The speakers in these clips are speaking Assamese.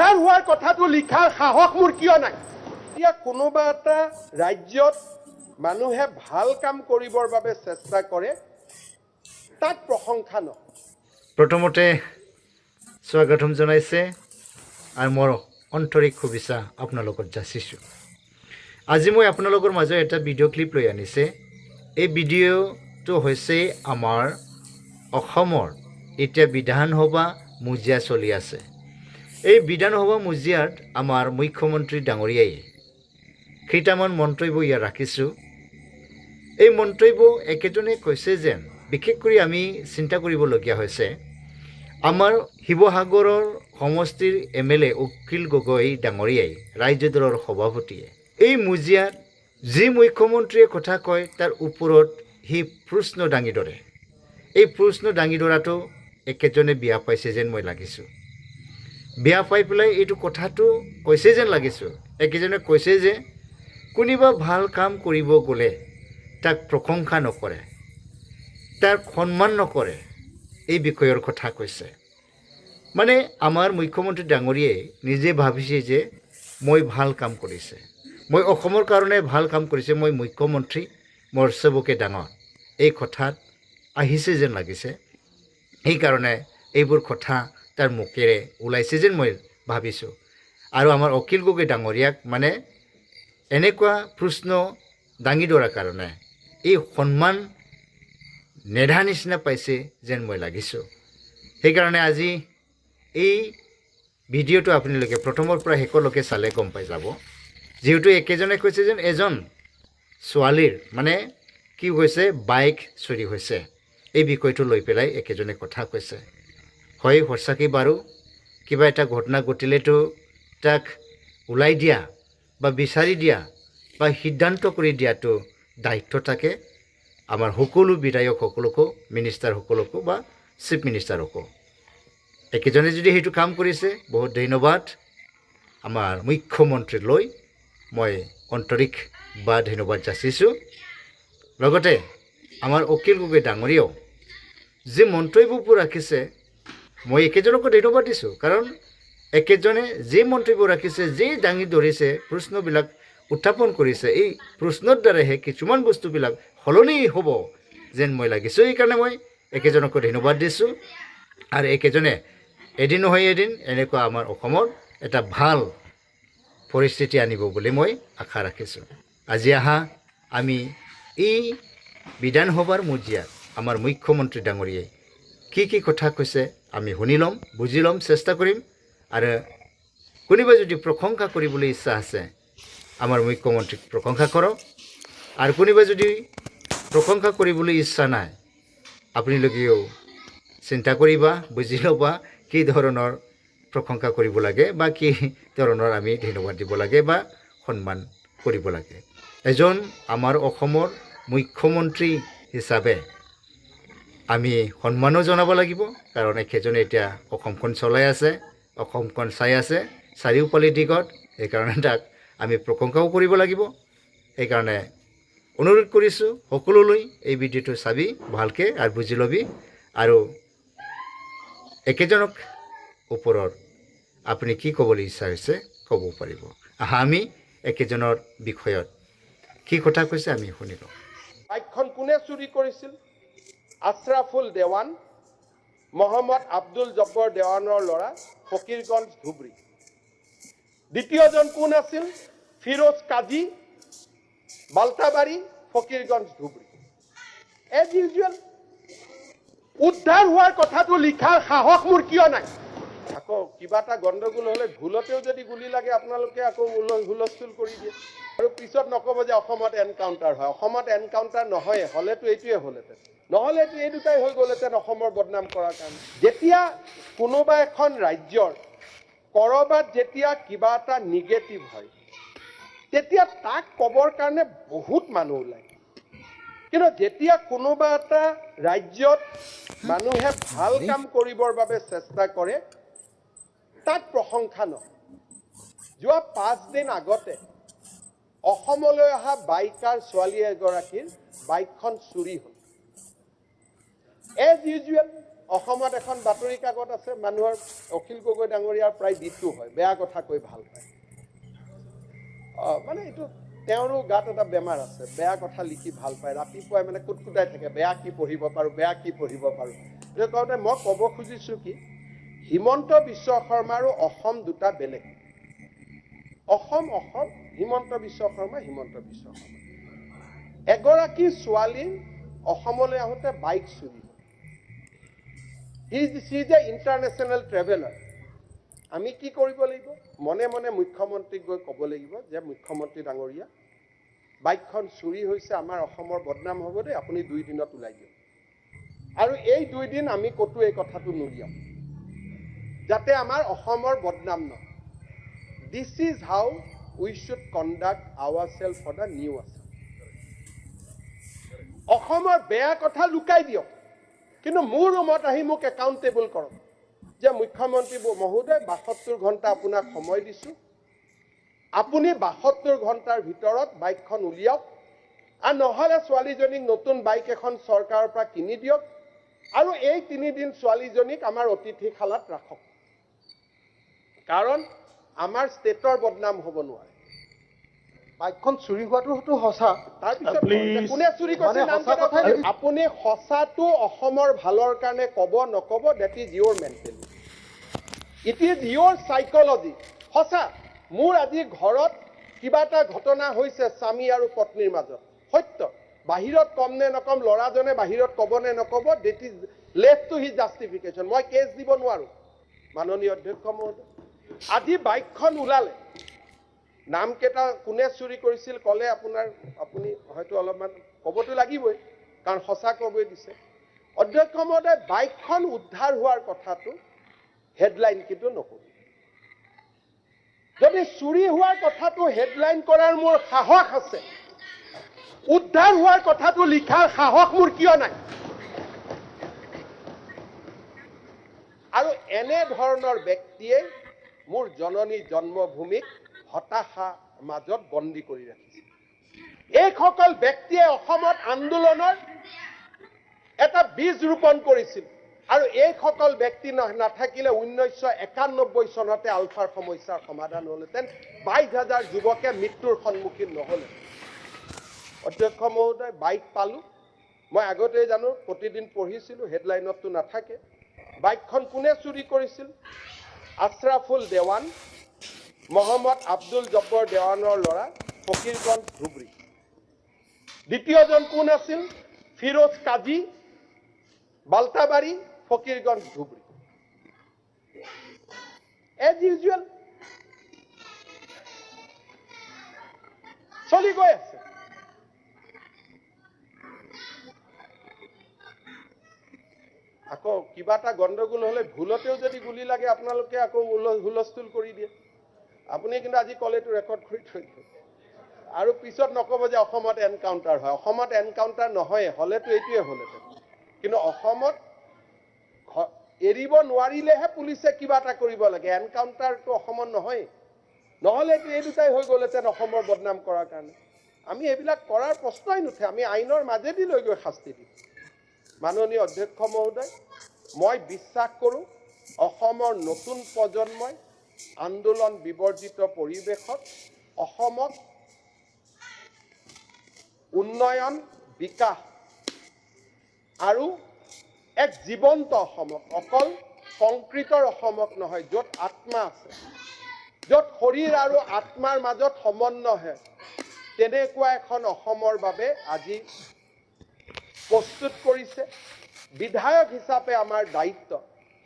উদ্ধাৰ হোৱাৰ কথাটো লিখাৰ সাহস মোৰ কিয় নাই? এতিয়া কোনোবা এটা ৰাজ্যত মানুহে ভাল কাম কৰিবৰ বাবে চেষ্টা কৰে, তাক প্ৰশংসা নহয়। প্ৰথমতে স্বাগতম জনাইছে আৰু মোৰ আন্তৰিক শুভেচ্ছা আপোনালোকক যাচিছোঁ। আজি মই আপোনালোকৰ মাজত এটা ভিডিঅ' ক্লিপ লৈ আনিছে। এই ভিডিঅ'টো হৈছে আমাৰ অসমৰ এতিয়া বিধানসভা মজিয়া চলি আছে। এই বিধানসভা মজিয়াত আমাৰ মুখ্যমন্ত্ৰী ডাঙৰীয়াই কেইটামান মন্তব্য ইয়াত ৰাখিছোঁ। এই মন্তব্য একেজনে কৈছে যেন বিশেষ কৰি আমি চিন্তা কৰিবলগীয়া হৈছে। আমাৰ শিৱসাগৰৰ সমষ্টিৰ MLA অখিল গগৈ ডাঙৰীয়াই ৰাজ্য দলৰ সভাপতিয়ে এই মজিয়াত যি মুখ্যমন্ত্ৰীয়ে কথা কয় তাৰ ওপৰত সি প্ৰশ্ন দাঙি ধৰে। এই প্ৰশ্ন দাঙি ধৰাটো একেজনে বেয়া পাইছে যেন মই লাগিছোঁ। বেয়া পাই পেলাই এইটো কথাটো কৈছে যেন লাগিছোঁ। একেজনে কৈছে যে কোনোবা ভাল কাম কৰিব গ'লে তাক প্ৰশংসা নকৰে, তাক সন্মান নকৰে, এই বিষয়ৰ কথা কৈছে। মানে আমাৰ মুখ্যমন্ত্ৰী ডাঙৰীয়াই নিজে ভাবিছে যে মই ভাল কাম কৰিছে, মই অসমৰ কাৰণে ভাল কাম কৰিছে, মই মুখ্যমন্ত্ৰী, মোৰ চবকে ডাঙৰ, এই কথাত আহিছে যেন লাগিছে। সেইকাৰণে এইবোৰ কথা তাৰ মুখেৰে ওলাইছে যেন মই ভাবিছোঁ। আৰু আমাৰ অখিল গগৈ ডাঙৰীয়াক মানে এনেকুৱা প্ৰশ্ন দাঙি ধৰাৰ কাৰণে এই সন্মান নেধা নিচিনা পাইছে যেন মই লাগিছোঁ। সেইকাৰণে আজি এই ভিডিঅ'টো আপোনালোকে প্ৰথমৰ পৰা শেষলৈকে চালে গম পাই যাব। যিহেতু একেজনে কৈছে যেন এজন ছোৱালীৰ মানে কি হৈছে, বাইক চুৰি হৈছে, এই বিষয়টো লৈ পেলাই একেজনে কথা কৈছে। হয়, সঁচাকৈ বাৰু কিবা এটা ঘটনা ঘটিলেতো তাক ওলাই দিয়া বা বিচাৰি দিয়া বা সিদ্ধান্ত কৰি দিয়াটো দায়িত্ব থাকে আমাৰ সকলো বিধায়কসকলকো, মিনিষ্টাৰসকলকো বা চিফ মিনিষ্টাৰকো। একেজনে যদি সেইটো কাম কৰিছে, বহুত ধন্যবাদ আমাৰ মুখ্যমন্ত্ৰীলৈ মই আন্তৰিক বা ধন্যবাদ যাচিছোঁ। লগতে আমাৰ অখিল গগৈ ডাঙৰীয়াও যি মন্তব্যবোৰ ৰাখিছে মই একেজনকো ধন্যবাদ দিছোঁ। কাৰণ একেজনে যি মন্তব্য ৰাখিছে, যি দাঙি ধৰিছে, প্ৰশ্নবিলাক উত্থাপন কৰিছে, এই প্ৰশ্নৰ দ্বাৰাহে কিছুমান বস্তুবিলাক সলনি হ'ব যেন মই লাগিছোঁ। সেইকাৰণে মই একেজনকো ধন্যবাদ দিছোঁ। আৰু একেজনে এদিন নহয় এদিন এনেকুৱা আমাৰ অসমত এটা ভাল পৰিস্থিতি আনিব বুলি মই আশা ৰাখিছোঁ। আজি আমি এই বিধানসভাৰ মজিয়াত আমাৰ মুখ্যমন্ত্ৰী ডাঙৰীয়াই কি কথা কৈছে আমি শুনি ল'ম, বুজি ল'ম, চেষ্টা কৰিম। আৰু কোনোবাই যদি প্ৰশংসা কৰিবলৈ ইচ্ছা আছে, আমাৰ মুখ্যমন্ত্ৰীক প্ৰশংসা কৰক। আৰু কোনোবাই যদি প্ৰশংসা কৰিবলৈ ইচ্ছা নাই, আপোনালোকেও চিন্তা কৰিবা, বুজি ল'বা কি ধৰণৰ প্ৰশংসা কৰিব লাগে বা কি ধৰণৰ আমি ধন্যবাদ দিব লাগে বা সন্মান কৰিব লাগে। এজন আমাৰ অসমৰ মুখ্যমন্ত্ৰী হিচাপে আমি সন্মানো জনাব লাগিব। কাৰণ একেজনে এতিয়া অসমখন চলাই আছে, অসমখন চাই আছে চাৰিওফালে দিশত। সেইকাৰণে তাক আমি প্ৰশংসাও কৰিব লাগিব। সেইকাৰণে অনুৰোধ কৰিছোঁ সকলোলৈ এই ভিডিঅ'টো চাবি ভালকৈ আৰু বুজি ল'বি। আৰু একেজনক ওপৰত আপুনি কি ক'বলৈ ইচ্ছা হৈছে ক'ব পাৰিব। আমি একেজনৰ বিষয়ত কি কথা কৈছে আমি শুনি লওঁ। বাইকখন কোনে চুৰি কৰিছিল? আশ্ৰাফুল দেৱান, মহম্মদ আব্দুল জব্বৰ দেৱানৰ ল'ৰা, ফকীৰগঞ্জ ধুবুৰী। দ্বিতীয়জন কোন আছিল? ফিৰোজ কাজী, বাল্টাবাৰী, ফকীৰগঞ্জ ধুবুৰী। এজ ইউজুৱেল উদ্ধাৰ হোৱাৰ কথাটো লিখাৰ সাহস মোৰ কিয় নাই? আকৌ কিবা এটা গণ্ডগোল হ'লে ভুলতেও যদি গুলি লাগে আপোনালোকে আকৌ হুলস্থুল কৰি দিয়ে আৰু পিছত নক'ব যে অসমত এনকাউণ্টাৰ হয়। অসমত এনকাউণ্টাৰ নহয়, হ'লেতো এইটোৱে হ'লহেঁতেন, নহ'লেতো এই দুটাই হৈ গ'লহেঁতেন অসমৰ বদনাম কৰাৰ কাৰণে। যেতিয়া কোনোবা এখন ৰাজ্যৰ ক'ৰবাত যেতিয়া কিবা এটা নিগেটিভ হয়, তেতিয়া তাক ক'বৰ কাৰণে বহুত মানুহ ওলায়। কিন্তু যেতিয়া কোনোবা এটা ৰাজ্যত মানুহে ভাল কাম কৰিবৰ বাবে চেষ্টা কৰে, তাক প্ৰশংসা নহয়। যোৱা 5 দিন আগতে অসমলৈ অহা বাইকাৰ ছোৱালী এগৰাকীৰ বাইকখন চুৰি হ'ল। এজ ইউজুৱেল অসমত এখন বাতৰি কাকত আছে, মানুহৰ অখিল গগৈ ডাঙৰীয়াৰ প্ৰায় দিনটো হয়, বেয়া কথা কৈ ভাল পায়। মানে এইটো তেওঁৰো গাত এটা বেমাৰ আছে, বেয়া কথা লিখি ভাল পায়, ৰাতিপুৱাই মানে কুটকুটাই থাকে, বেয়া কি পঢ়িব পাৰোঁ, বেয়া কি পঢ়িব পাৰোঁ। সেইটো কওঁতে মই ক'ব খুজিছোঁ কি, হিমন্ত বিশ্ব শৰ্মা আৰু অসম দুটা বেলেগ। অসম অসম, হিমন্ত বিশ্ব শৰ্মা হিমন্ত বিশ্ব শৰ্মা। এগৰাকী ছোৱালী অসমলৈ আহোঁতে বাইক চুৰি হ'ল। সি যে ইণ্টাৰনেশ্যনেল ট্ৰেভেলাৰ। আমি কি কৰিব লাগিব, মনে মনে মুখ্যমন্ত্ৰীক গৈ ক'ব লাগিব যে মুখ্যমন্ত্ৰী ডাঙৰীয়া, বাইকখন চুৰি হৈছে, আমাৰ অসমৰ বদনাম হ'ব দেই, আপুনি 2 দিনত ওলাই দিয়ক। আৰু এই 2 দিন আমি ক'তো এই কথাটো নুলিয়াম, যাতে আমাৰ অসমৰ বদনাম নহয়। This is how we should conduct our self for the new Assam. অসমৰ বেয়া কথা লুকাই দিয়ক, কিন্তু মোৰ ৰুমত আহি মোক একাউণ্টেবল কৰক যে মুখ্যমন্ত্ৰী মহোদয় 72 ঘণ্টা আপোনাক সময় দিছোঁ, আপুনি 72 ঘণ্টাৰ ভিতৰত বাইকখন উলিয়াওক, আৰু নহ'লে ছোৱালীজনীক নতুন বাইক এখন চৰকাৰৰ পৰা কিনি দিয়ক, আৰু এই 3 দিন ছোৱালীজনীক আমাৰ অতিথিশালাত ৰাখক, কাৰণ আমাৰ ষ্টেটৰ বদনাম হ'ব নোৱাৰে। বাইকখন চুৰি হোৱাটো সঁচা। তাৰপিছত কোনে চুৰি কৰিছে নাম কথা, আপুনি সঁচাটো অসমৰ ভালৰ কাৰণে ক'ব নক'ব, that is your mentality, it is your psychology. সঁচা, মোৰ আজি ঘৰত কিবা এটা ঘটনা হৈছে স্বামী আৰু পত্নীৰ মাজত, সত্য, বাহিৰত কম নে নকম, ল'ৰাজনে বাহিৰত ক'ব নে নক'ব, that is left to his justification. মই কেছ দিব নোৱাৰোঁ মাননীয় অধ্যক্ষ মহোদয়। আজি বাইকখন ওলালে, নামকেইটা কোনে চুৰি কৰিছিল ক'লে আপুনি হয়তো অলপমান ক'বতো লাগিবই, কাৰণ সঁচা ক'বই দিছে। অধ্যক্ষ মহোদয়, বাইকখন উদ্ধাৰ হোৱাৰ কথাটো হেডলাইন কিন্তু নক'ব। যদি চুৰি হোৱাৰ কথাটো হেডলাইন কৰাৰ মোৰ সাহস আছে, উদ্ধাৰ হোৱাৰ কথাটো লিখাৰ সাহস মোৰ কিয় নাই? আৰু এনে ধৰণৰ ব্যক্তিয়ে মোৰ জননী জন্মভূমিক হতাশাৰ মাজত বন্দী কৰি ৰাখিছে। এইসকল ব্যক্তিয়ে অসমত আন্দোলনৰ এটা বীজ ৰোপণ কৰিছিল, আৰু এইসকল ব্যক্তি নাথাকিলে 1991 চনতে আলফাৰ সমস্যাৰ সমাধান হ'লহেঁতেন, 22,000 যুৱকে মৃত্যুৰ সন্মুখীন নহ'লে। অধ্যক্ষ মহোদয়, বাইক পালোঁ, মই আগতেই জানো, প্ৰতিদিন পঢ়িছিলোঁ, হেডলাইনততো নাথাকে। বাইকখন কোনে চুৰি কৰিছিল? আছৰাফুল দেৱান, মহম্মদ আব্দুল জব্বৰ দেৱানৰ ল'ৰা, ফকীৰগঞ্জ ধুবুৰী। দ্বিতীয়জন কোন আছিল? ফিৰোজ কাজী, বাল্টাবাৰী, ফকীৰগঞ্জ ধুবুৰী। এজ ইউজুৱেল চলি গৈ আছে। আকৌ কিবা এটা গণ্ডগোল হ'লে ভুলতেও যদি গুলি লাগে, আপোনালোকে আকৌ হুলস্থুল কৰি দিয়ে। আপুনি কিন্তু আজি কলেটো ৰেকৰ্ড কৰি থৈ দিয়ে, আৰু পিছত নক'ব যে অসমত এনকাউণ্টাৰ হয়। অসমত এনকাউণ্টাৰ নহয়, হ'লেতো এইটোৱে হ'লহেঁতেন, কিন্তু অসমত এৰিব নোৱাৰিলেহে পুলিচে কিবা এটা কৰিব লাগে, এনকাউণ্টাৰটো অসমত নহয়। নহ'লেতো এই দুটাই হৈ গ'লহেঁতেন অসমৰ বদনাম কৰাৰ কাৰণে। আমি এইবিলাক কৰাৰ প্ৰশ্নই নুঠে, আমি আইনৰ মাজেদি লৈ গৈ শাস্তি দিম। মাননীয় অধ্যক্ষ মহোদয়, মই বিশ্বাস কৰোঁ অসমৰ নতুন প্ৰজন্মই আন্দোলন বিবৰ্জিত পৰিৱেশত অসমক উন্নয়ন, বিকাশ আৰু এক জীৱন্ত অসমক, অকল কংক্ৰিটৰ অসমক নহয়, য'ত আত্মা আছে, য'ত শৰীৰ আৰু আত্মাৰ মাজত সমন্বয়, তেনেকুৱা এখন অসমৰ বাবে আজি প্ৰস্তুত কৰিছে। বিধায়ক হিচাপে আমাৰ দায়িত্ব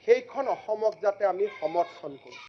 সেইখন অসমক যাতে আমি সমৰ্থন কৰোঁ।